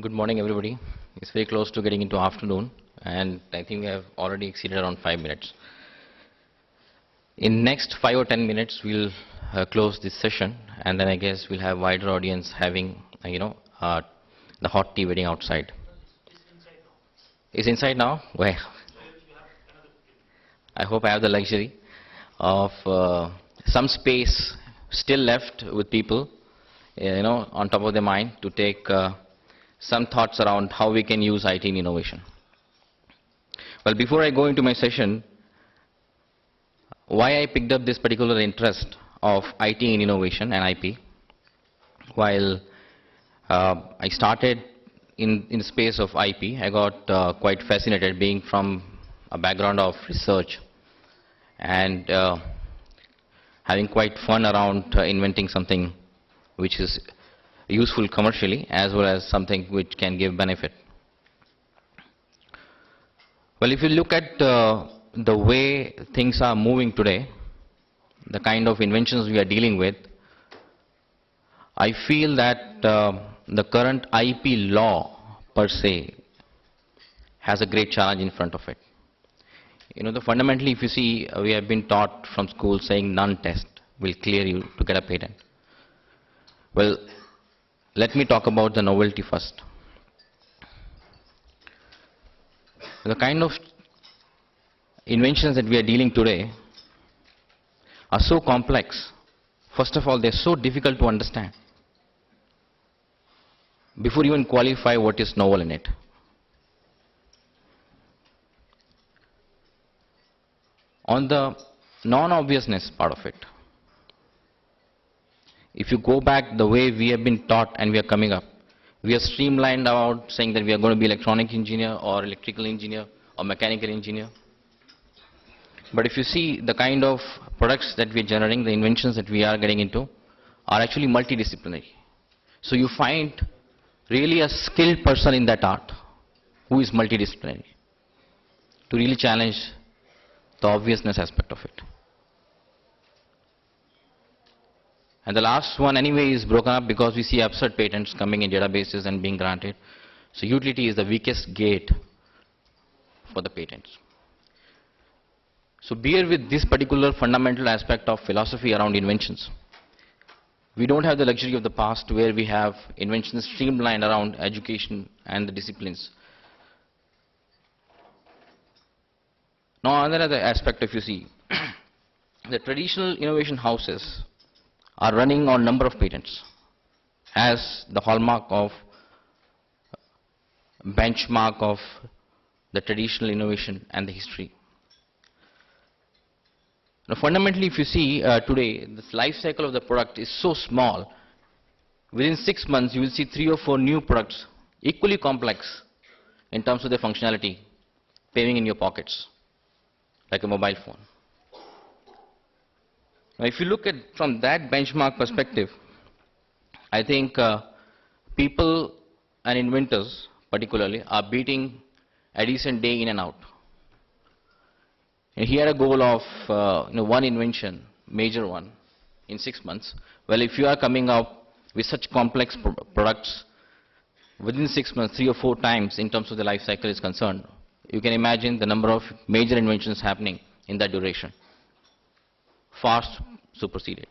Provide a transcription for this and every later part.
Good morning, everybody. It's very close to getting into afternoon, and I think we have already exceeded around 5 minutes. In next 5 or 10 minutes, we'll close this session, and then I guess we'll have wider audience having, the hot tea waiting outside. It's inside now? Well, I hope I have the luxury of some space still left with people, on top of their mind to take some thoughts around how we can use IT in innovation. Well, before I go into my session, why I picked up this particular interest of IT in innovation and IP, while I started in the space of IP, I got quite fascinated being from a background of research and having quite fun around inventing something which is useful commercially as well as something which can give benefit. Well, if you look at the way things are moving today, the kind of inventions we are dealing with, I feel that the current IP law per se has a great challenge in front of it. Fundamentally, if you see, we have been taught from school saying none test will clear you to get a patent. Well, let me talk about the novelty first. The kind of inventions that we are dealing today are so complex. First of all, they're so difficult to understand before you even qualify what is novel in it. On the non-obviousness part of it, if you go back the way we have been taught and we are coming up, we are streamlined about saying that we are going to be electronic engineer or electrical engineer or mechanical engineer. But if you see the kind of products that we are generating, the inventions that we are getting into are actually multidisciplinary. So you find really a skilled person in that art who is multidisciplinary to really challenge the obviousness aspect of it. And the last one anyway is broken up because we see absurd patents coming in databases and being granted. So utility is the weakest gate for the patents. So bear with this particular fundamental aspect of philosophy around inventions. We don't have the luxury of the past where we have inventions streamlined around education and the disciplines. Now another aspect, if you see, the traditional innovation houses are running on number of patents as the hallmark of benchmark of the traditional innovation and the history. Now fundamentally, if you see today, the life cycle of the product is so small. Within 6 months, you will see 3 or 4 new products, equally complex in terms of their functionality, paving in your pockets, like a mobile phone. Now, if you look at from that benchmark perspective, I think people and inventors particularly are beating a decent day in and out. And he had a goal of one invention, major one, in 6 months. Well, if you are coming up with such complex products within 6 months, 3 or 4 times in terms of the life cycle is concerned, you can imagine the number of major inventions happening in that duration. Fast superseded.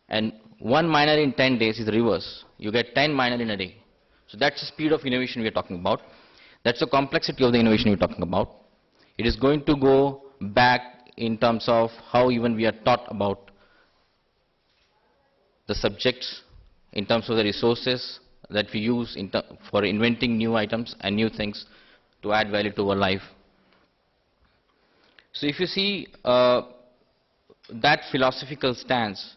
And one minor in 10 days is the reverse. You get 10 minor in a day. So that's the speed of innovation we are talking about. That's the complexity of the innovation we're talking about. It is going to go back in terms of how even we are taught about the subjects, in terms of the resources that we use for inventing new items and new things to add value to our life. So if you see that philosophical stance,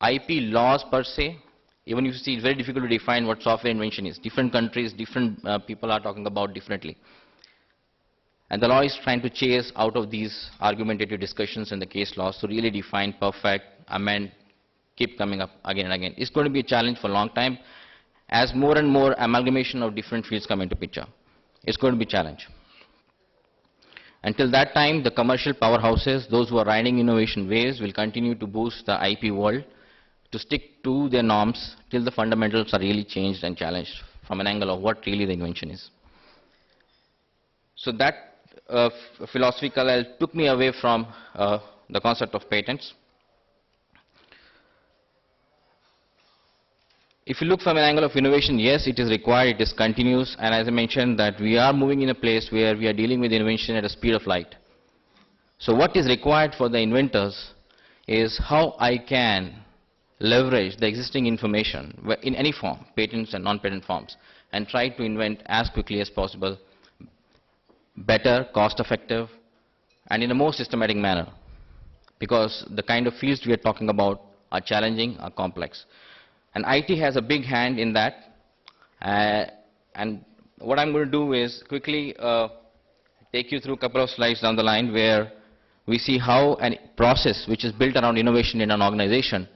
IP laws per se, even if you see it's very difficult to define what software invention is. Different countries, different people are talking about differently. And the law is trying to chase out of these argumentative discussions in the case laws to really define, perfect, amend, keep coming up again and again. It's going to be a challenge for a long time as more and more amalgamation of different fields come into picture. It's going to be a challenge. Until that time, the commercial powerhouses, those who are riding innovation waves, will continue to boost the IP world to stick to their norms till the fundamentals are really changed and challenged from an angle of what really the invention is. So that philosophical took me away from the concept of patents. If you look from an angle of innovation, yes, it is required, it is continuous, and as I mentioned that we are moving in a place where we are dealing with innovation at the speed of light. So what is required for the inventors is how I can leverage the existing information in any form, patents and non-patent forms, and try to invent as quickly as possible, better, cost-effective, and in a more systematic manner. Because the kind of fields we are talking about are challenging, are complex. And IT has a big hand in that. And what I'm going to do is quickly take you through a couple of slides down the line where we see how a process which is built around innovation in an organization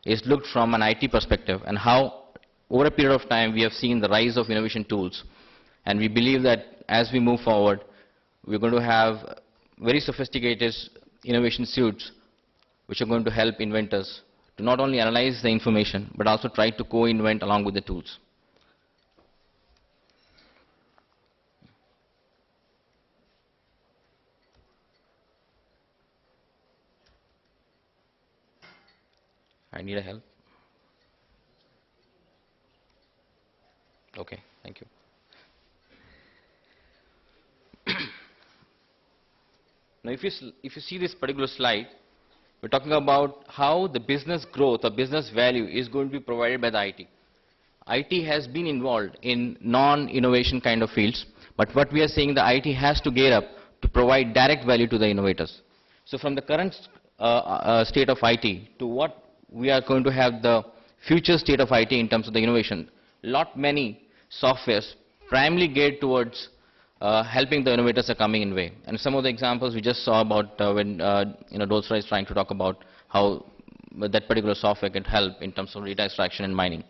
is looked from an IT perspective, and how over a period of time we have seen the rise of innovation tools. And we believe that as we move forward, we're going to have very sophisticated innovation suites which are going to help inventors to not only analyze the information, but also try to co-invent along with the tools. I need a help. Okay, thank you. Now, if you see this particular slide, we're talking about how the business growth or business value is going to be provided by the IT. IT has been involved in non-innovation kind of fields, but what we are saying, the IT has to gear up to provide direct value to the innovators. So from the current state of IT to what we are going to have the future state of IT in terms of the innovation, many softwares primarily geared towards helping the innovators are coming in way. And some of the examples we just saw about when Kanwal Rai is trying to talk about how that particular software can help in terms of data extraction and mining.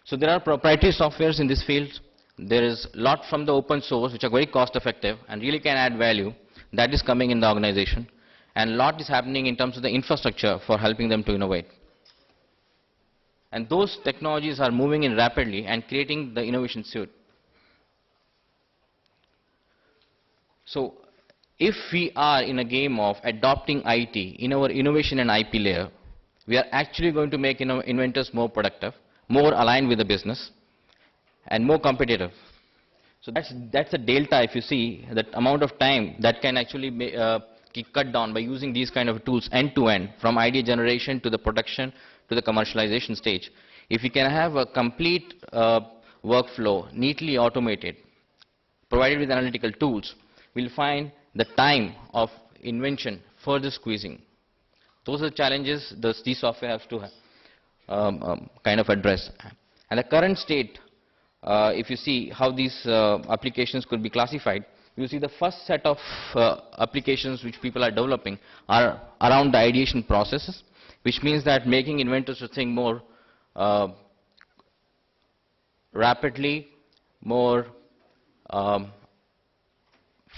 So there are proprietary softwares in this field. There is a lot from the open source which are very cost effective and really can add value that is coming in the organization. And a lot is happening in terms of the infrastructure for helping them to innovate. And those technologies are moving in rapidly and creating the innovation suite. So if we are in a game of adopting IT in our innovation and IP layer, we are actually going to make inventors more productive, more aligned with the business, and more competitive. So that's a delta. If you see that amount of time that can actually be cut down by using these kind of tools end to end, from idea generation to the production to the commercialization stage. If we can have a complete workflow neatly automated, provided with analytical tools, we'll find the time of invention further squeezing. Those are the challenges these software have to kind of address. And the current state, if you see how these applications could be classified, you see the first set of applications which people are developing are around the ideation processes, which means that making inventors to think more rapidly, more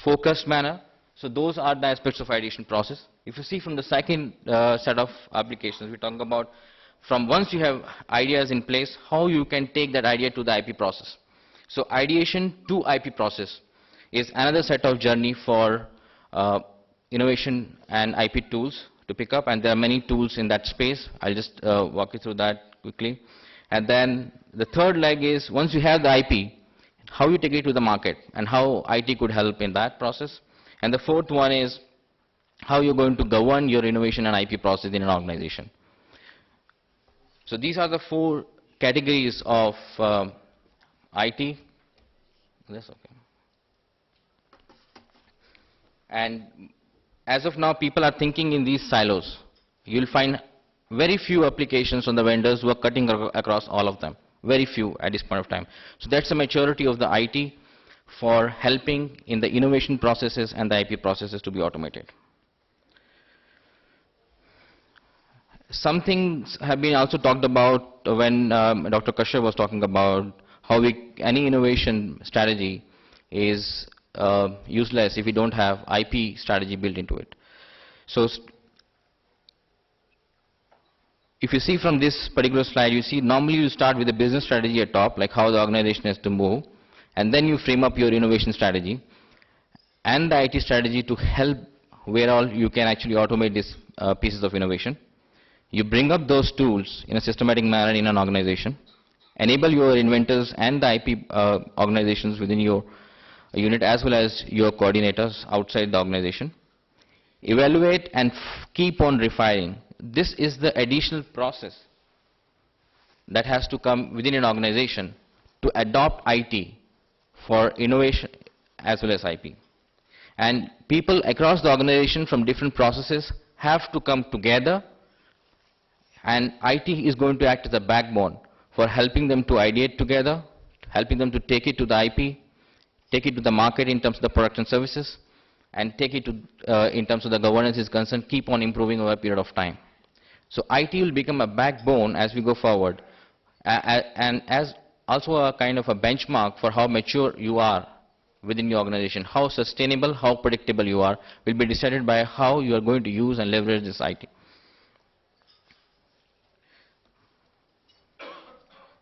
focused manner. So those are the aspects of ideation process. If you see from the second set of applications, we're talking about from once you have ideas in place, how you can take that idea to the IP process. So ideation to IP process is another set of journey for innovation and IP tools to pick up, and there are many tools in that space. I'll just walk you through that quickly. And then the third leg is once you have the IP, how you take it to the market and how IT could help in that process. And the fourth one is how you're going to govern your innovation and IP process in an organization. So these are the four categories of IT. That's okay. And as of now, people are thinking in these silos. You'll find very few applications on the vendors who are cutting across all of them. Very few at this point of time. So that's the maturity of the IT for helping in the innovation processes and the IP processes to be automated. Some things have been also talked about when Dr. Kashyap was talking about how any innovation strategy is useless if we don't have IP strategy built into it. So if you see from this particular slide, you see normally you start with the business strategy at top, like how the organization has to move, and then you frame up your innovation strategy and the IT strategy to help where all you can actually automate these pieces of innovation. You bring up those tools in a systematic manner in an organization, enable your inventors and the IP organizations within your unit as well as your coordinators outside the organization. Evaluate and keep on refining. This is the additional process that has to come within an organization to adopt IT for innovation as well as IP. And people across the organization from different processes have to come together, and IT is going to act as a backbone for helping them to ideate together, helping them to take it to the IP, take it to the market in terms of the product and services, and take it to, in terms of the governance is concerned, keep on improving over a period of time. So IT will become a backbone as we go forward, and as also a kind of a benchmark for how mature you are within your organization. How sustainable, how predictable you are will be decided by how you are going to use and leverage this IT.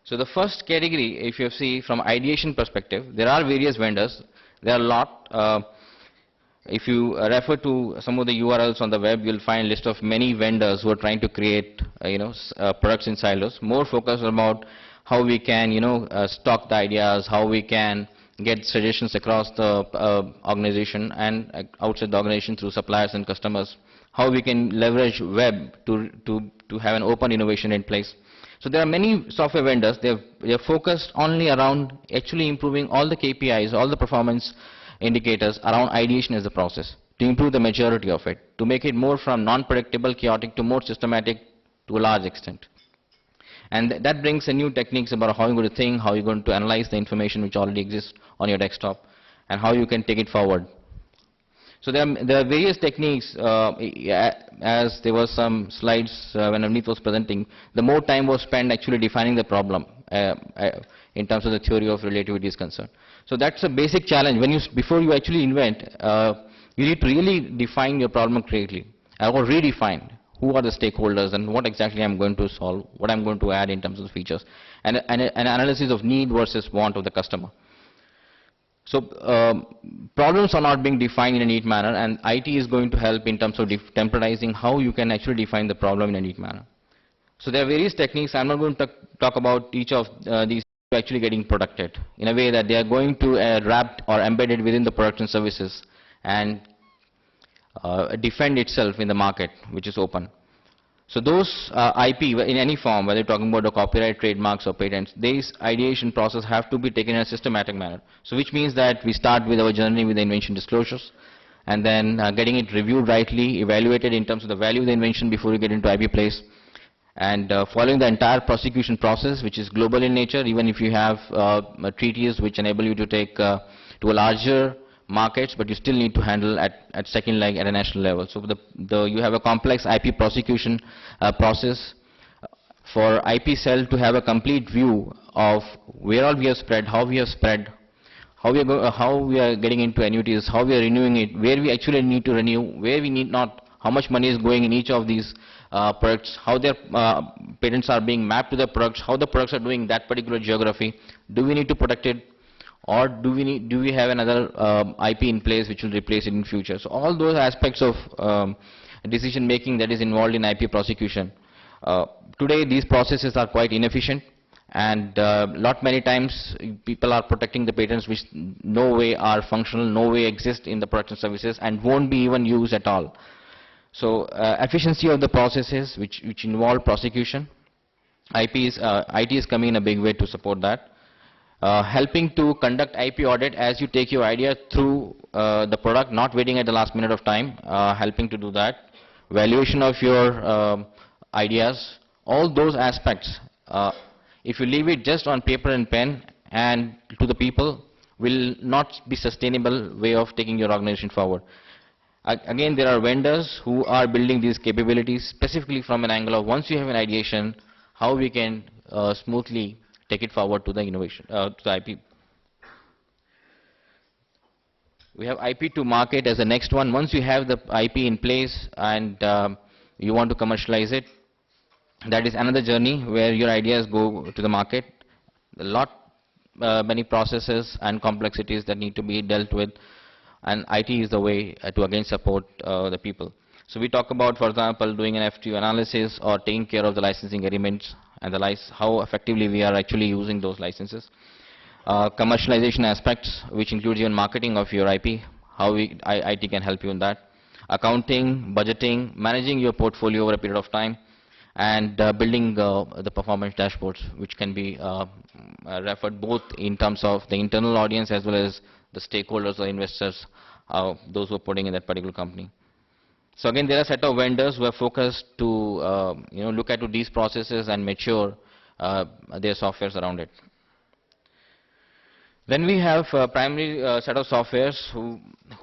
So the first category, if you see from ideation perspective, there are various vendors. There are a lot. If you refer to some of the URLs on the web, you'll find a list of many vendors who are trying to create, products in silos. More focused about how we can, stock the ideas, how we can get suggestions across the organization and outside the organization through suppliers and customers. How we can leverage web to have an open innovation in place. So there are many software vendors. They're focused only around actually improving all the KPIs, all the performance indicators around ideation as a process, to improve the maturity of it, to make it more from non-predictable, chaotic to more systematic to a large extent. And that brings in new techniques about how you're going to think, how you're going to analyze the information which already exists on your desktop, and how you can take it forward. So there are various techniques, as there were some slides when Avneet was presenting, the more time was spent actually defining the problem in terms of the theory of relativity is concerned. So that's a basic challenge. Before you actually invent, you need to really define your problem correctly, or redefine who are the stakeholders and what exactly I'm going to solve, what I'm going to add in terms of features, and an analysis of need versus want of the customer. So problems are not being defined in a neat manner, and IT is going to help in terms of temporizing how you can actually define the problem in a neat manner. So there are various techniques. I'm not going to talk about each of these actually getting protected in a way that they are going to wrapped or embedded within the products and services and defend itself in the market, which is open. So those IP in any form, whether you're talking about the copyright, trademarks or patents, these ideation process have to be taken in a systematic manner. So which means that we start with our journey with the invention disclosures, and then getting it reviewed rightly, evaluated in terms of the value of the invention before we get into IP place, and following the entire prosecution process, which is global in nature, even if you have treaties which enable you to take to a larger markets, but you still need to handle at second leg at a national level. So you have a complex IP prosecution process for IP cell to have a complete view of where all we have spread, how we have spread, how we are getting into annuities, how we are renewing it, where we actually need to renew, where we need not, how much money is going in each of these products, how their patents are being mapped to the products, how the products are doing that particular geography, do we need to protect it, or do we have another IP in place which will replace it in future. So all those aspects of decision making that is involved in IP prosecution. Today these processes are quite inefficient, and many times people are protecting the patents which no way are functional, no way exist in the products and services, and won't be even used at all. So efficiency of the processes which involve prosecution, IT is coming in a big way to support that. Helping to conduct IP audit as you take your idea through the product, not waiting at the last minute of time, helping to do that. Valuation of your ideas, all those aspects, if you leave it just on paper and pen and to the people, will not be sustainable way of taking your organization forward. Again, there are vendors who are building these capabilities specifically from an angle of once you have an ideation, how we can smoothly take it forward to the innovation, to the IP. We have IP to market as the next one. Once you have the IP in place and you want to commercialize it, That is another journey where your ideas go to the market. A lot, many processes and complexities that need to be dealt with, and IT is the way to again support the people. So we talk about, for example, doing an FTU analysis or taking care of the licensing agreements and how effectively we are actually using those licenses. Commercialization aspects, which includes even marketing of your IP, how IT can help you in that. Accounting, budgeting, managing your portfolio over a period of time, and building the performance dashboards, which can be referred both in terms of the internal audience as well as the stakeholders or investors, those who are putting in that particular company. So again, there are a set of vendors who are focused to look at these processes and mature their softwares around it. Then we have a primary set of softwares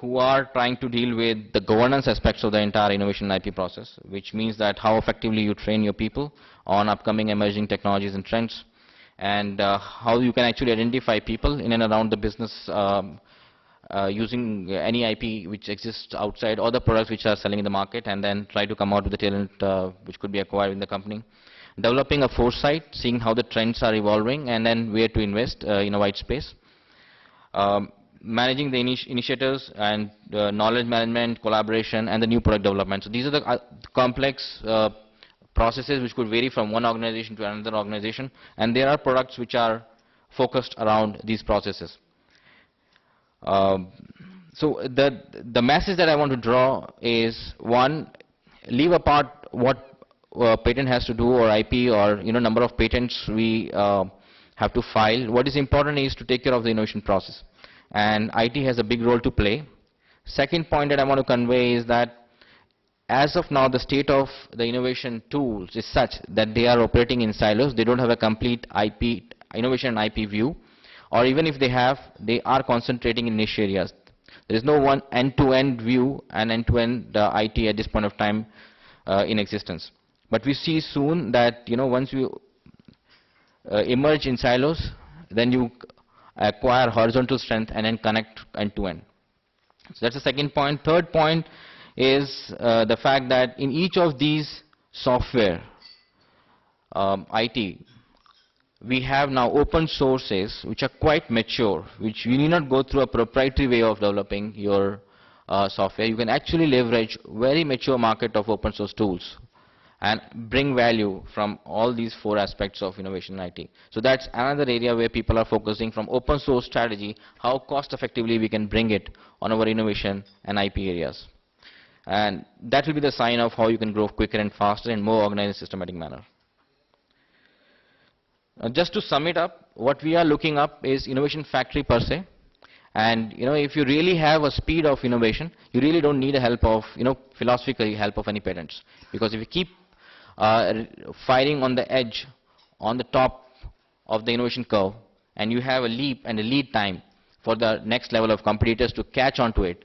who are trying to deal with the governance aspects of the entire innovation IP process, which means that how effectively you train your people on upcoming emerging technologies and trends, and how you can actually identify people in and around the business using any IP which exists outside or the products which are selling in the market, and then try to come out with the talent which could be acquired in the company. Developing a foresight, seeing how the trends are evolving, and then where to invest in a wide space. Managing the initiatives and knowledge management, collaboration, and the new product development. So these are the complex processes which could vary from one organization to another organization, and there are products which are focused around these processes. So the message that I want to draw is, one, leave apart what patent has to do, or IP, or number of patents we have to file. What is important is to take care of the innovation process, and IT has a big role to play. Second point that I want to convey is that as of now, the state of the innovation tools is such that they are operating in silos. They don't have a complete innovation and IP view, or even if they have, they are concentrating in niche areas. There is no one end-to-end view and end-to-end IT at this point of time in existence. But we see soon that once you emerge in silos, then you acquire horizontal strength and then connect end-to-end. So that's the second point. Third point is the fact that in each of these software, IT, we have now open sources which are quite mature, which you need not go through a proprietary way of developing your software. You can actually leverage very mature market of open source tools and bring value from all these four aspects of innovation in IT. So that's another area where people are focusing from open source strategy, how cost effectively we can bring it on our innovation and IP areas. And that will be the sign of how you can grow quicker and faster in more organized, systematic manner. Just to sum it up, what we are looking up is innovation factory per se. And if you really have a speed of innovation, you really don't need a help of, philosophical help of any patents. Because if you keep firing on the edge, on the top of the innovation curve, and you have a leap and a lead time for the next level of competitors to catch on to it,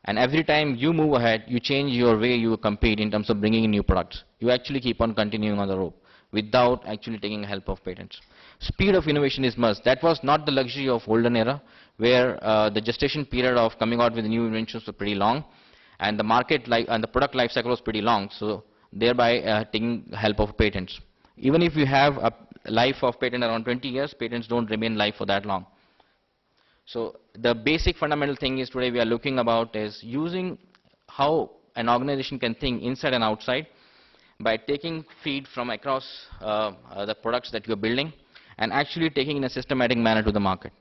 and every time you move ahead, you change your way you compete in terms of bringing in new products. You actually keep on continuing on the rope without actually taking help of patents. Speed of innovation is must. That was not the luxury of olden era, where the gestation period of coming out with new inventions was pretty long, and the market and the product life cycle was pretty long. So thereby taking help of patents. Even if you have a life of patent around 20 years, patents don't remain live for that long. So the basic fundamental thing is today we are looking about is using how an organization can think inside and outside by taking feed from across the products that you're building and actually taking in a systematic manner to the market,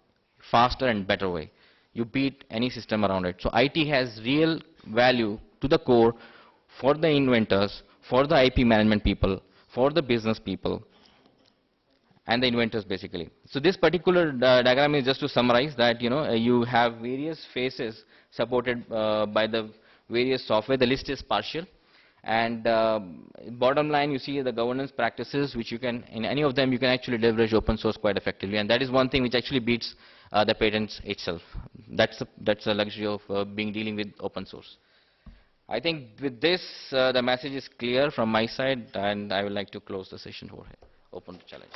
faster and better way. You beat any system around it. So IT has real value to the core for the inventors, for the IP management people, for the business people, and the inventors basically. So this particular diagram is just to summarize that you have various phases supported by the various software. The list is partial, and bottom line you see the governance practices which you can, in any of them you can actually leverage open source quite effectively, and that is one thing which actually beats the patents itself. That's a luxury of dealing with open source. I think with this the message is clear from my side, and I would like to close the session over here. Open to challenge.